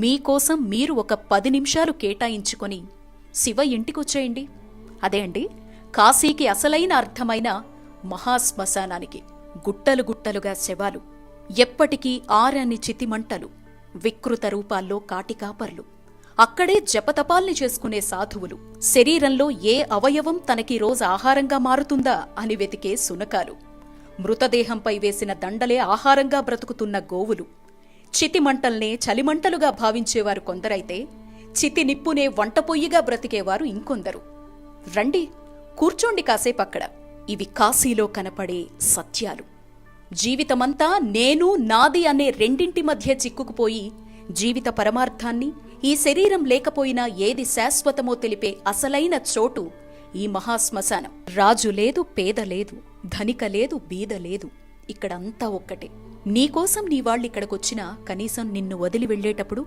మీకోసం మీరు ఒక 10 నిమిషాలు కేటాయించుకొని శివ ఇంటికొచ్చేయండి. అదే అండి, కాశీకి అసలైన అర్థమైన మహాశ్మశానానికి. గుట్టలు గుట్టలుగా శవాలు, ఎప్పటికీ ఆరని చితిమంటలు, వికృత రూపాల్లో కాటికాపర్లు, అక్కడే జపతపాల్ని చేసుకునే సాధువులు, శరీరంలో ఏ అవయవం తనకి రోజు ఆహారంగా మారుతుందా అని వెతికే సునకాలు, మృతదేహంపై వేసిన దండలే ఆహారంగా బ్రతుకుతున్న గోవులు, చితిమంటల్నే చలిమంటలుగా భావించేవారు కొందరైతే చితి నిప్పునే వంటపొయ్యిగా బ్రతికేవారు ఇంకొందరు. రండి, కూర్చోండి కాసేపక్కడ. ఇవి కాశీలో కనపడే సత్యాలు. జీవితమంతా నేను నాది అనే రెండింటి మధ్య చిక్కుకుపోయి జీవిత పరమార్థాన్ని, ఈ శరీరం లేకపోయినా ఏది శాశ్వతమో తెలిపే అసలైన చోటు ఈ మహాశ్మశానం. రాజు లేదు, పేద లేదు, ధనిక లేదు, బీద లేదు, ఇక్కడంతా ఒక్కటే. నీకోసం నీ వాళ్ళిక్కడికొచ్చినా కనీసం నిన్ను వదిలి వెళ్లేటప్పుడు